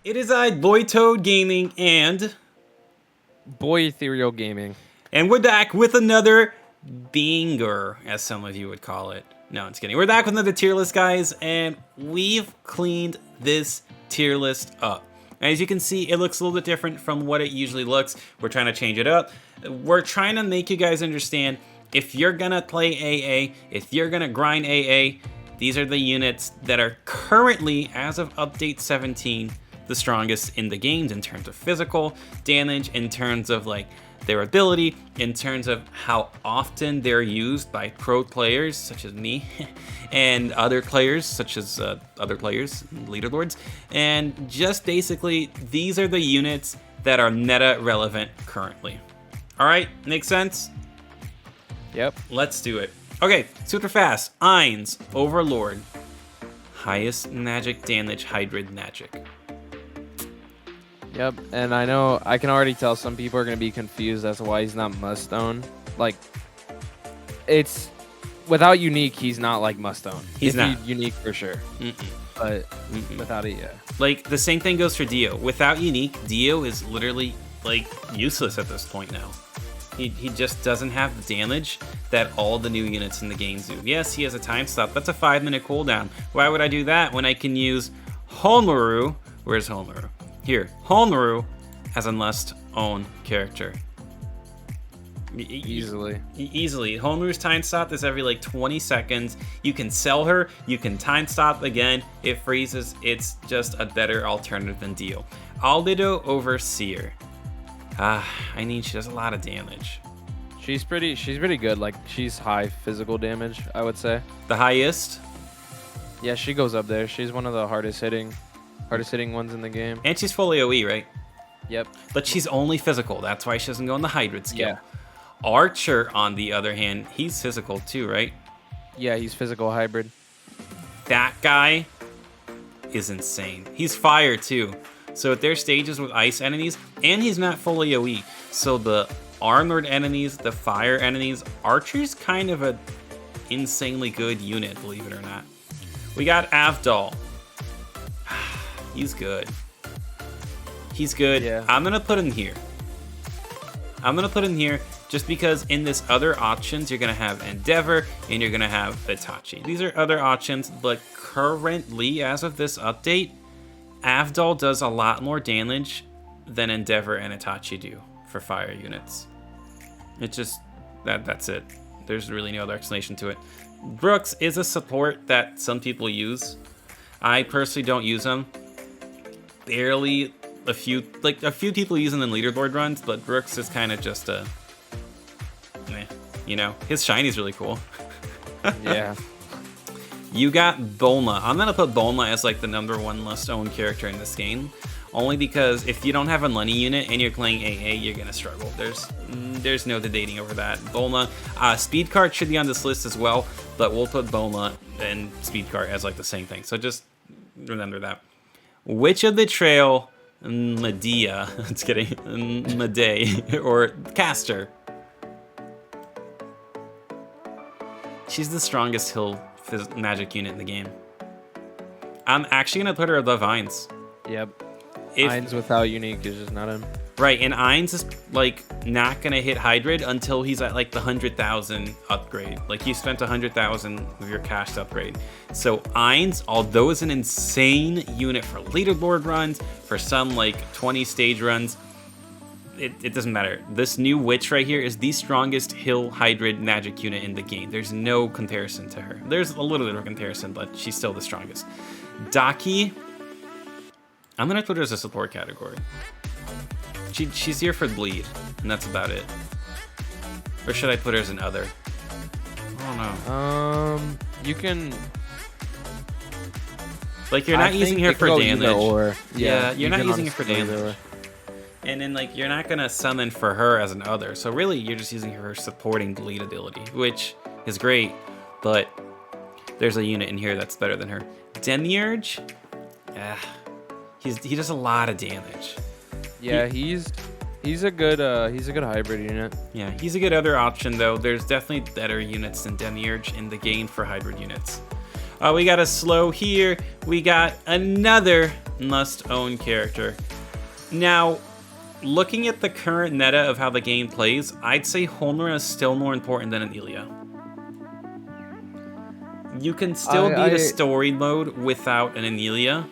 It is I, Boy Toad Gaming, and Boy Ethereal Gaming. we're back with another banger, as some of you would call it. No, I'm just kidding. We're back with another tier list, guys, and we've cleaned this tier list up. As you can see, it looks a little bit different from what it usually looks. We're trying to change it up. We're trying to make you guys understand, if you're gonna play AA, if you're gonna grind AA, these are the units that are currently, as of update 17, the strongest in the games in terms of physical damage, in terms of like their ability, in terms of how often they're used by pro players such as me and other players such as leaderlords, and just basically these are the units that are meta relevant currently. All right, makes sense? Yep. Let's do it. Okay, super fast. Ainz, Overlord, highest magic damage hybrid magic. Yep, and I know I can already tell some people are going to be confused as to why he's not must own. Like, it's without unique, he's not like must own. He's not unique for sure. But without it, yeah. Like the same thing goes for Dio. Without unique, Dio is literally like useless at this point now. He just doesn't have the damage that all the new units in the game do. Yes, he has a time stop. That's a 5-minute cooldown. Why would I do that when I can use Honmaru? Where's Honmaru? Here, Honmaru as a must-own character. Easily. Honmaru's time stop is every like 20 seconds. You can sell her, you can time stop again, it freezes. It's just a better alternative than Dio. Albedo Overseer. I mean, she does a lot of damage. She's pretty good. Like, she's high physical damage, I would say. The highest? Yeah, she goes up there. She's one of the hardest hitting ones in the game. And she's fully OE, right? Yep. But she's only physical. That's why she doesn't go on the hybrid skill. Yeah. Archer, on the other hand, he's physical too, right? Yeah, he's physical hybrid. That guy is insane. He's fire too. So if there's stages with ice enemies, and he's not fully OE, so the armored enemies, the fire enemies, Archer's kind of a insanely good unit, believe it or not. We got Avdol. He's good. He's good. Yeah. I'm gonna put him here. Just because in this other options, you're gonna have Endeavor and you're gonna have Itachi. These are other options, but currently, as of this update, Avdol does a lot more damage than Endeavor and Itachi do for fire units. It's just that's it. There's really no other explanation to it. Brooks is a support that some people use. I personally don't use him. Barely a few people use him in leaderboard runs, but Brooks is kind of just a his shiny's really cool. Yeah. You got Bulma. I'm gonna put Bulma as like the #1 must-own character in this game, only because if you don't have a money unit and you're playing AA, you're gonna struggle. There's no debating over that. Bulma, Speed Cart should be on this list as well, but we'll put Bulma and Speed Cart as like the same thing. So just remember that. Witch of the Trail, Medea. Just kidding. Medea or Caster. She's the strongest hill magic unit in the game. I'm actually gonna put her above Ainz. Yep. Ainz without unique is just not him. Right, and Ainz is like not gonna hit hybrid until he's at like the 100,000 upgrade. Like you spent 100,000 with your cash upgrade. So Ainz, although it's an insane unit for leaderboard runs, for some like 20 stage runs, it doesn't matter. This new witch right here is the strongest hill hybrid magic unit in the game. There's no comparison to her. There's a little bit of a comparison, but she's still the strongest. Daki, I'm gonna put her as a support category. She's here for bleed, and that's about it. Or should I put her as an other? I don't know. You can. Like you're not using her for damage. Or. Yeah, you're not using her for damage. And then like you're not gonna summon for her as an other. So really, you're just using her supporting bleed ability, which is great. But there's a unit in here that's better than her. Demiurge, he does a lot of damage. Yeah, he's a good hybrid unit. Yeah, he's a good other option though. There's definitely better units than Demiurge in the game for hybrid units. We got a slow here. We got another must-own character. Now, looking at the current meta of how the game plays, I'd say Holmra is still more important than an Ilia. You can still beat a story mode without an Anelia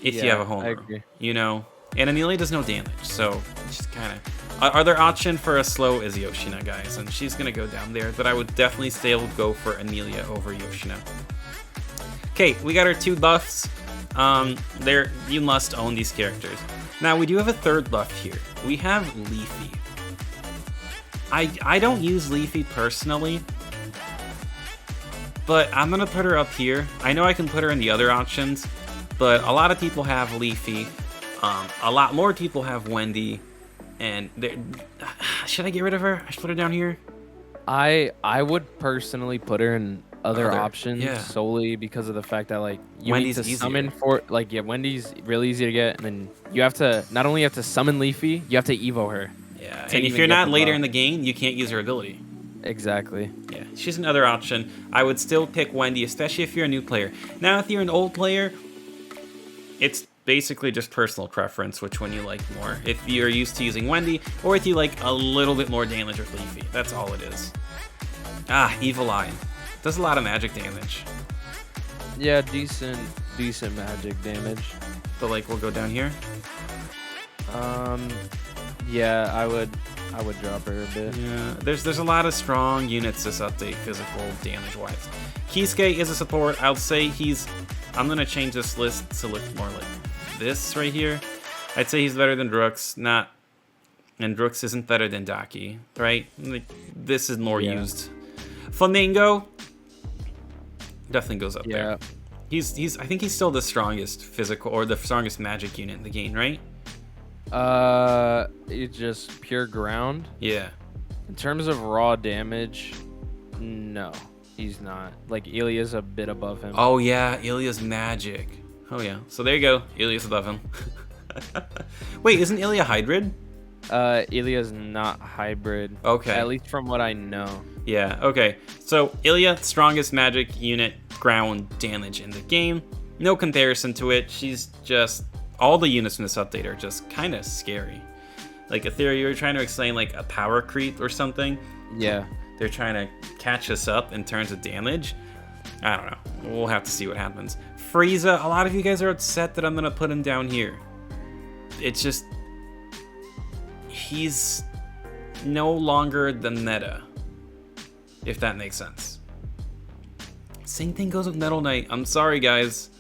if you have a Holmra. I agree. You know? And Anelia does no damage, so just kind of... Our option for a slow is Yoshina, guys, and she's going to go down there, but I would definitely still go for Anelia over Yoshina. Okay, we got our 2 buffs. You must own these characters. Now, we do have a 3rd buff here. We have Leafy. I don't use Leafy personally, but I'm going to put her up here. I know I can put her in the other options, but a lot of people have Leafy. A lot more people have Wendy. And should I get rid of her? I should put her down here. I would personally put her in other options solely because of the fact that like you Wendy's need to easier. summon for Wendy's really easy to get, and then you have to not only have to summon Leafy, you have to Evo her. Yeah, and if you're not later in the game, you can't use her ability. Exactly. Yeah, she's another option. I would still pick Wendy, especially if you're a new player. Now, if you're an old player, it's basically just personal preference, which one you like more. If you're used to using Wendy, or if you like a little bit more damage with Leafy. That's all it is. Evil Eye. Does a lot of magic damage. Yeah, decent magic damage. But like, we'll go down here. Yeah, I would drop her a bit. Yeah, there's a lot of strong units this update, physical damage-wise. Kisuke is a support. I'll say I'm gonna change this list to look more like this right here. I'd say he's better than Drux, and Drux isn't better than Daki, right? Like, this is more used. Flamingo definitely goes up there. I think he's still the strongest physical or the strongest magic unit in the game, right? It's just pure ground. Yeah. In terms of raw damage, no, he's not. Like Ilia's a bit above him. Oh yeah, Ilia's magic. Oh yeah. So there you go. Ilia's above him. Wait, isn't Ilia hybrid? Ilia's not hybrid. Okay. At least from what I know. Yeah, okay. So Ilia, strongest magic unit, ground damage in the game. No comparison to it. She's just... all the units in this update are just kind of scary. Like Ethereal, you were trying to explain like a power creep or something. Yeah. They're trying to catch us up in terms of damage. I don't know. We'll have to see what happens. Frieza, a lot of you guys are upset that I'm going to put him down here. It's just... he's no longer the meta. If that makes sense. Same thing goes with Nettle Knight. I'm sorry, guys.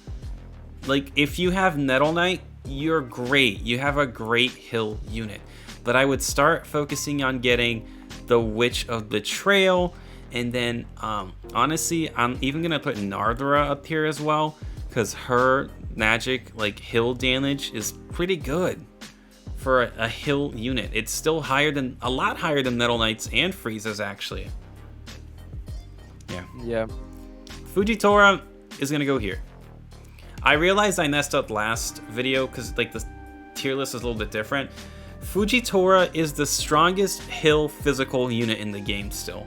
Like, if you have Nettle Knight, you're great. You have a great hill unit. But I would start focusing on getting the Witch of Betrayal. And then, honestly, I'm even going to put Nardra up here as well. Because her magic, like, hill damage is pretty good for a hill unit. It's still a lot higher than Nettle Knight's and Frieza's, actually. Yeah. Fujitora is going to go here. I realized I messed up last video because like the tier list is a little bit different. Fujitora is the strongest hill physical unit in the game still.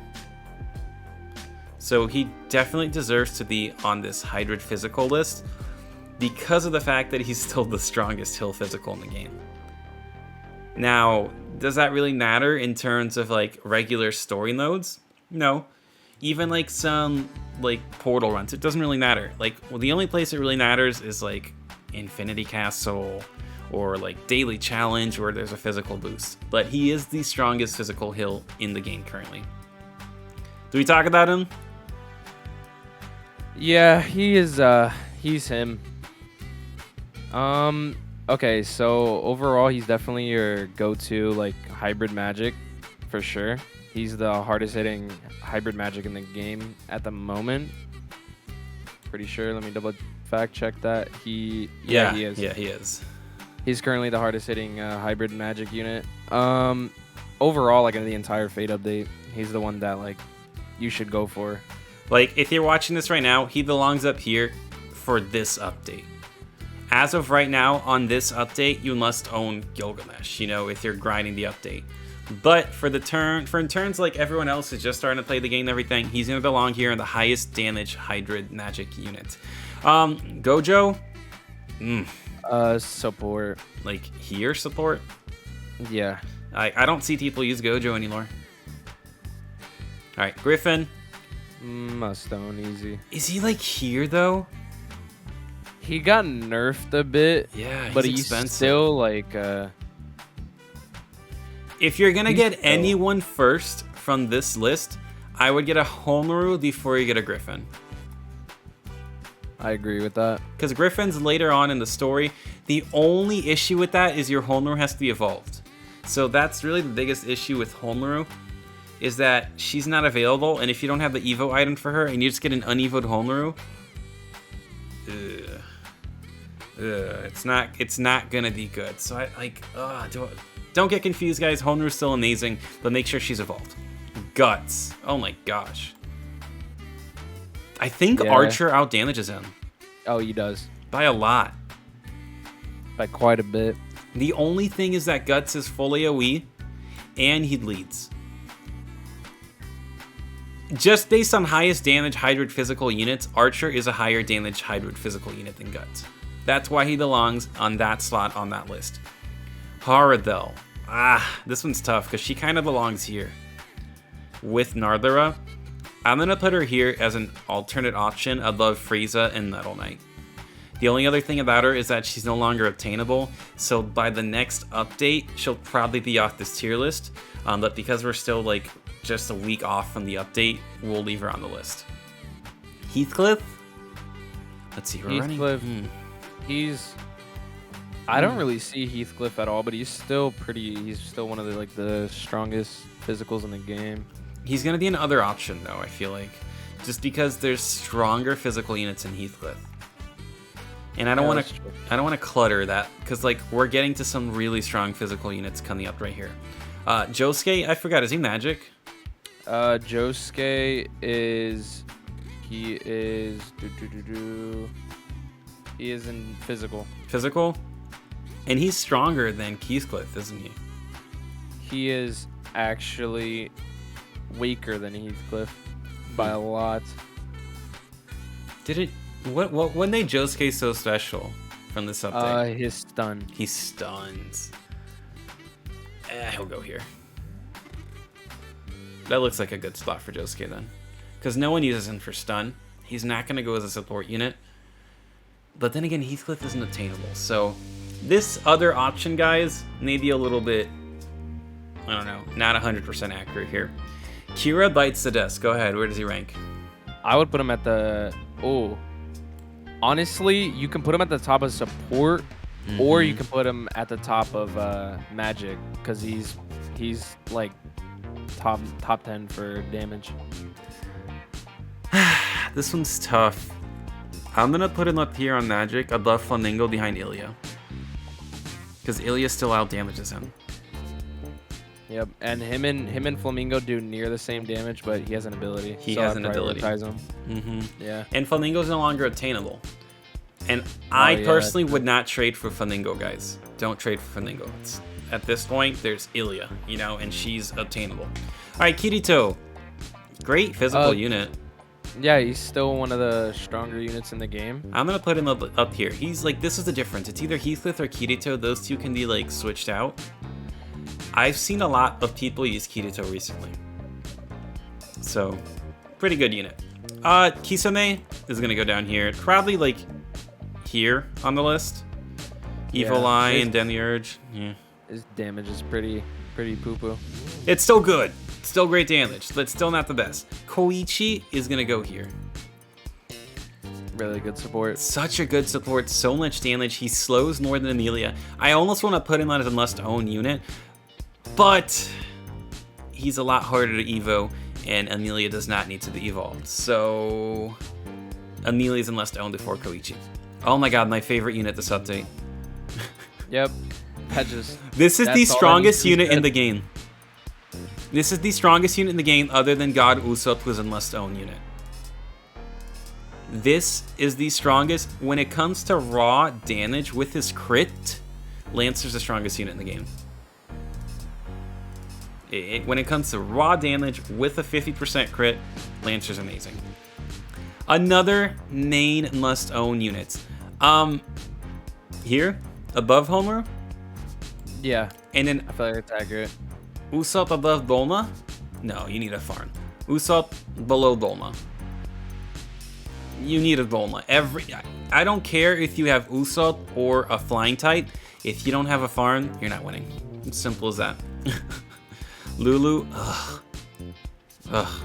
So he definitely deserves to be on this hybrid physical list because of the fact that he's still the strongest hill physical in the game. Now, does that really matter in terms of like regular story modes? No. Even like some like portal runs, it doesn't really matter. Like, well, the only place it really matters is like Infinity Castle or like Daily Challenge where there's a physical boost. But he is the strongest physical hill in the game currently. Do we talk about him? Yeah, he is. He's him. Okay, so overall, he's definitely your go-to like hybrid magic for sure. He's the hardest hitting hybrid magic in the game at the moment. Pretty sure. Let me double fact check that. He is. Yeah, he is. He's currently the hardest hitting hybrid magic unit. Overall, like in the entire Fate update, he's the one that like you should go for. Like if you're watching this right now, he belongs up here for this update. As of right now, on this update, you must own Gilgamesh, you know, if you're grinding the update. But for turns like everyone else is just starting to play the game and everything, he's gonna belong here in the highest damage hybrid magic unit. Gojo, Support. like here support. Yeah. I don't see people use Gojo anymore. All right, Griffin. Must-own, easy. Is he like here though? He got nerfed a bit. Yeah, but he's he's expensive. still like. If you're gonna He's get still- anyone first from this list, I would get a Homeru before you get a Griffin. I agree with that. Because Griffin's later on in the story. The only issue with that is your Homeru has to be evolved. So that's really the biggest issue with Homeru, is that she's not available, and if you don't have the Evo item for her and you just get an unevoed Homeru, it's not gonna be good. So I like, don't get confused, guys. Homeru's still amazing, but make sure she's evolved. Guts. Oh my gosh. I think Yeah. Archer out damages him Oh, he does. by a lot. By quite a bit. The only thing is that Guts is full AoE, and he leads. Just based on highest damage hybrid physical units, Archer is a higher damage hybrid physical unit than Guts. That's why he belongs on that slot on that list. Haradel. This one's tough because she kind of belongs here. With Nardara, I'm going to put her here as an alternate option above Frieza and Metal Knight. The only other thing about her is that she's no longer obtainable, so by the next update, she'll probably be off this tier list. But because we're still like just a week off from the update, we'll leave her on the list. Heathcliff? Let's see, we're Heathcliff. running. He's. I don't really see Heathcliff at all, but he's still pretty. He's still one of the strongest physicals in the game. He's gonna be an other option though, I feel like. Just because there's stronger physical units in Heathcliff. And I don't want to clutter that, because like we're getting to some really strong physical units coming up right here. Josuke, I forgot, is he magic? Josuke is. He is. He is in physical. Physical? And he's stronger than Heathcliff, isn't he? He is actually weaker than Heathcliff by a lot. What made Josuke so special from this update? His stun. He stuns. He'll go here. That looks like a good spot for Josuke then. Because no one uses him for stun. He's not going to go as a support unit. But then again, Heathcliff isn't attainable. So this other option, guys, maybe a little bit, I don't know, not 100% accurate here. Kira bites the desk. Go ahead. Where does he rank? I would put him at the... Oh. Honestly, you can put him at the top of support, or you can put him at the top of magic, because he's like top 10 for damage. This one's tough. I'm gonna put him up here on magic, above Flamingo, behind Ilya, because Ilya still out damages him. Yep, and him and Flamingo do near the same damage, but he has an ability. He has an ability. Him. Yeah. And Flamingo's no longer obtainable. And I personally would not trade for Flamingo, guys. Don't trade for Flamingo. At this point, there's Ilya, and she's obtainable. All right, Kirito. Great physical unit. Yeah, he's still one of the stronger units in the game. I'm going to put him up here. He's like, this is the difference. It's either Heathcliff or Kirito. Those two can be like switched out. I've seen a lot of people use Kirito recently. So, pretty good unit. Kisame is going to go down here. Probably like here on the list. Evil Eye and Demiurge. Yeah. His damage is pretty poo-poo. It's still good. Still great damage, but still not the best. Koichi is going to go here. Really good support. Such a good support. So much damage. He slows more than Amelia. I almost want to put him on as a must-own unit, but he's a lot harder to evo, and Amelia does not need to be evolved. So Amelia's a must-own before Koichi. Oh my god, my favorite unit this update. Yep. This is the strongest unit in the game. This is the strongest unit in the game other than God Usopp, who's a must-own unit. This is the strongest. When it comes to raw damage with his crit, Lancer's the strongest unit in the game. When it comes to raw damage with a 50% crit, Lancer's amazing. Another main must-own units. Here, above Homer, Yeah, and then I feel like it's accurate. Usopp above Bulma? No, you need a Farn. Usopp below Bulma. You need a Bulma. I don't care if you have Usopp or a flying type. If you don't have a Farn, you're not winning. It's simple as that. Lulu, ugh. Ugh.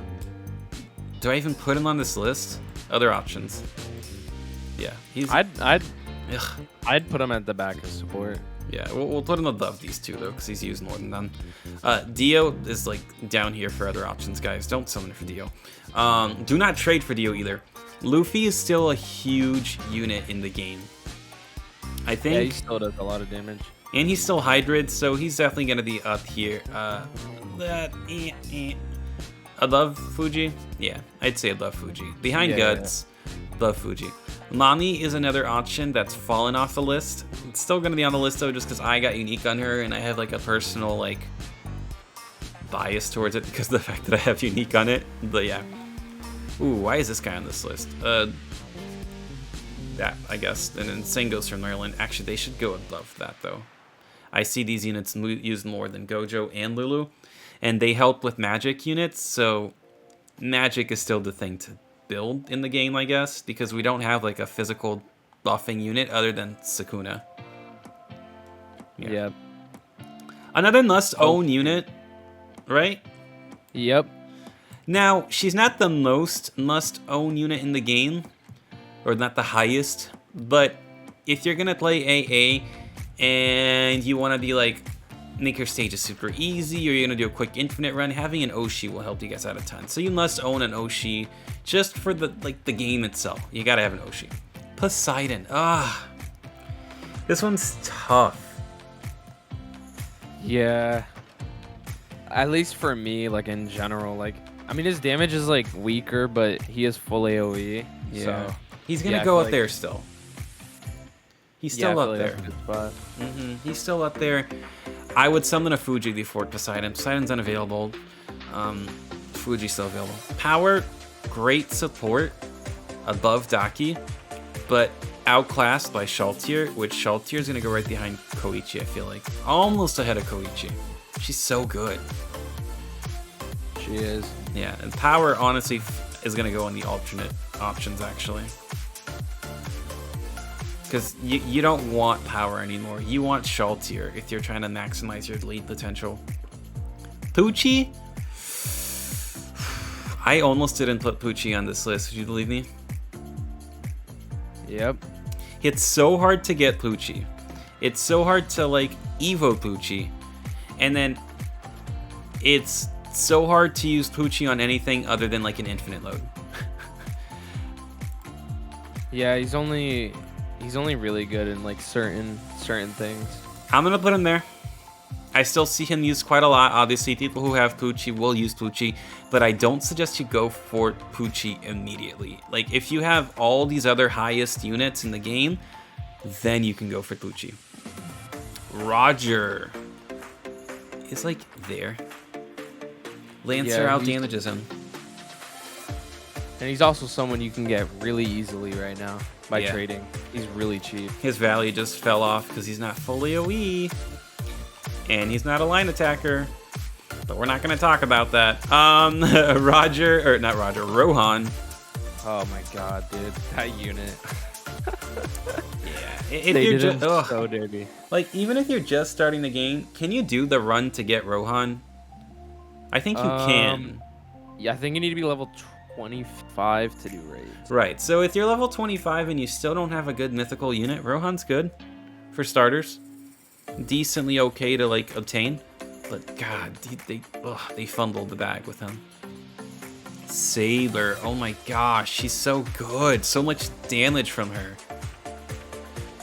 Do I even put him on this list? Other options. Yeah, he's. I'd Ugh. put him at the back as support. Yeah, we'll put him above these two though, because he's used more than them. Dio is like down here for other options, guys. Don't summon for Dio. Do not trade for Dio either. Luffy is still a huge unit in the game. I think. Yeah, he still does a lot of damage. And he's still Hybrid, so he's definitely gonna be up here. Above Fuji? Yeah, I'd say above Fuji. Behind Guts, above Fuji. Nami is another option that's fallen off the list. It's still gonna be on the list though, just because I got unique on her and I have like a personal like bias towards it because of the fact that I have unique on it. But yeah. Ooh, why is this guy on this list? That, I guess. And then Sengo's from Maryland. Actually, they should go above that though. I see these units used more than Gojo and Lulu, and they help with magic units, so magic is still the thing to build in the game, I guess, because we don't have like a physical buffing unit other than Sukuna. Yeah. Another must-own unit, right? Yep. Now, she's not the most must-own unit in the game, or not the highest, but if you're gonna play AA and you want to be like make your stages super easy, or you're gonna do a quick infinite run, having an Oshi will help you guys out a ton. So you must own an Oshi just for the game itself. You gotta have an Oshi. Poseidon, this one's tough. Yeah. At least for me, like in general, like I mean his damage is like weaker, but he is full AoE. Yeah. So He's gonna go up there still. He's still up there. That's a good spot. He's still up there. I would summon a Fuji before Poseidon. Poseidon's unavailable. Fuji's still available. Power, great support above Daki, but outclassed by Shaltier, which Shaltier is gonna go right behind Koichi, I feel like. Almost ahead of Koichi. She's so good. She is. Yeah, and Power honestly is gonna go on the alternate options actually. Because you don't want Power anymore. You want Shaltier if you're trying to maximize your lead potential. Pucci? I almost didn't put Pucci on this list. Would you believe me? Yep. It's so hard to get Pucci. It's so hard to like Evo Pucci. And then it's so hard to use Pucci on anything other than like an infinite load. Yeah, he's only really good in like certain things. I'm gonna put him there. I still see him used quite a lot. Obviously, people who have Pucci will use Pucci, but I don't suggest you go for Pucci immediately. Like, if you have all these other highest units in the game, then you can go for Pucci. Roger is like there. Lancer out damages him. And he's also someone you can get really easily right now by trading. He's really cheap. His value just fell off because he's not fully AoE. And he's not a line attacker. But we're not going to talk about that. Rohan. Oh my god, dude. That unit. Yeah. They did him so dirty. Like, even if you're just starting the game, can you do the run to get Rohan? I think you can. Yeah, I think you need to be level 25 to do raids. Right, so if you're level 25 and you still don't have a good mythical unit, Rohan's good for starters. Decently okay to like obtain, but god, they fumbled the bag with him. Saber, oh my gosh, she's so good. So much damage from her.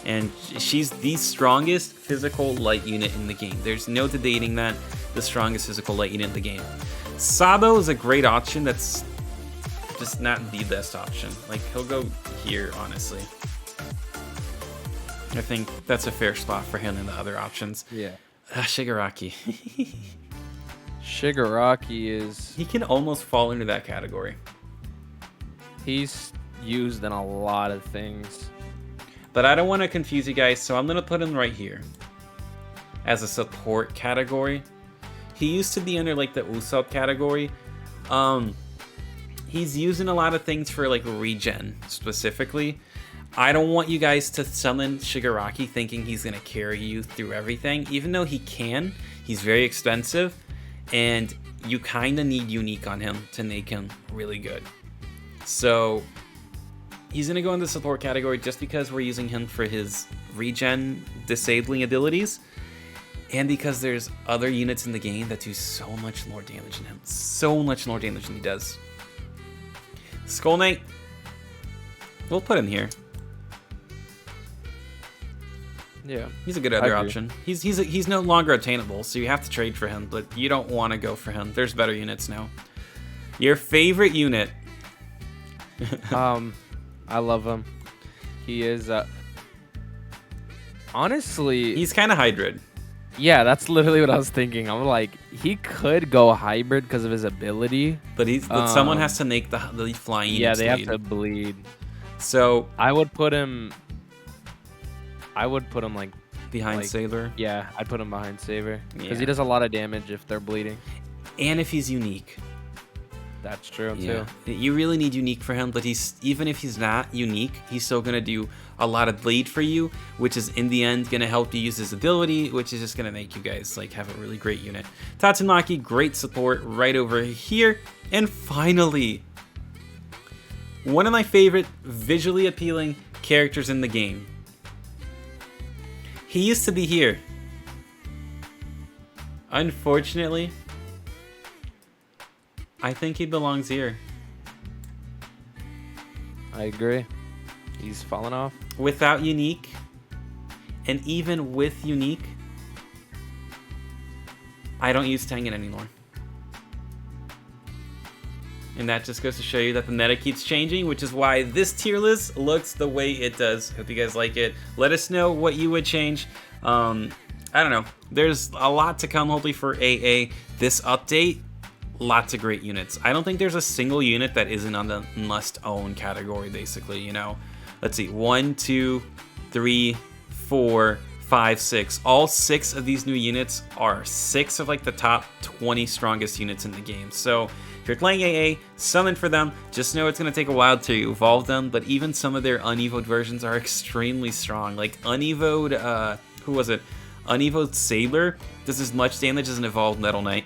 And she's the strongest physical light unit in the game. There's no debating that. The strongest physical light unit in the game. Sabo is a great option that's just not the best option. Like, he'll go here, honestly. I think that's a fair spot for him in the other options. Yeah. Shigaraki. Shigaraki is... He can almost fall into that category. He's used in a lot of things. But I don't want to confuse you guys, so I'm going to put him right here. As a support category. He used to be under like the Usopp category. He's using a lot of things for like regen specifically. I don't want you guys to summon Shigaraki thinking he's going to carry you through everything. Even though he can, he's very expensive. And you kind of need unique on him to make him really good. So he's going to go in the support category just because we're using him for his regen disabling abilities. And because there's other units in the game that do so much more damage than him. So much more damage than he does. Skull Knight, we'll put him here. Yeah, he's a good other option. He's no longer attainable, so you have to trade for him, but you don't want to go for him. There's better units now. Your favorite unit? I love him. He is honestly, he's kind of hybrid. Yeah, that's literally what I was thinking. I'm like, he could go hybrid because of his ability, but someone has to make the flying. Yeah, they have to bleed. So I would put him like behind Sailor. Yeah, I'd put him behind Saber because Yeah. he does a lot of damage if they're bleeding. And if he's unique. That's true Yeah. too. You really need unique for him, but even if he's not unique, he's still gonna do a lot of bleed for you, which is in the end gonna help you use his ability, which is just gonna make you guys like have a really great unit. Tatsumaki, great support right over here. And finally, one of my favorite visually appealing characters in the game. He used to be here. Unfortunately, I think he belongs here. I agree. He's fallen off. Without unique, and even with unique, I don't use Tengen anymore. And that just goes to show you that the meta keeps changing, which is why this tier list looks the way it does. Hope you guys like it. Let us know what you would change. I don't know. There's a lot to come, hopefully, for AA. This update, lots of great units. I don't think there's a single unit that isn't on the must-own category, basically, you know. Let's see. 1, 2, 3, 4, 5, 6. All 6 of these new units are 6 of like the top 20 strongest units in the game. So if you're playing AA, summon for them. Just know it's going to take a while to evolve them, but even some of their unevoed versions are extremely strong. Like unevoed, who was it? Unevoed Sailor does as much damage as an evolved Metal Knight.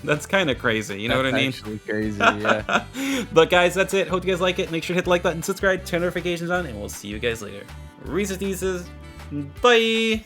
That's kind of crazy, you know what I mean? That's actually crazy, yeah. But guys, that's it. Hope you guys like it. Make sure to hit the like button, subscribe, turn notifications on, and we'll see you guys later. Reese's Pieces. Bye!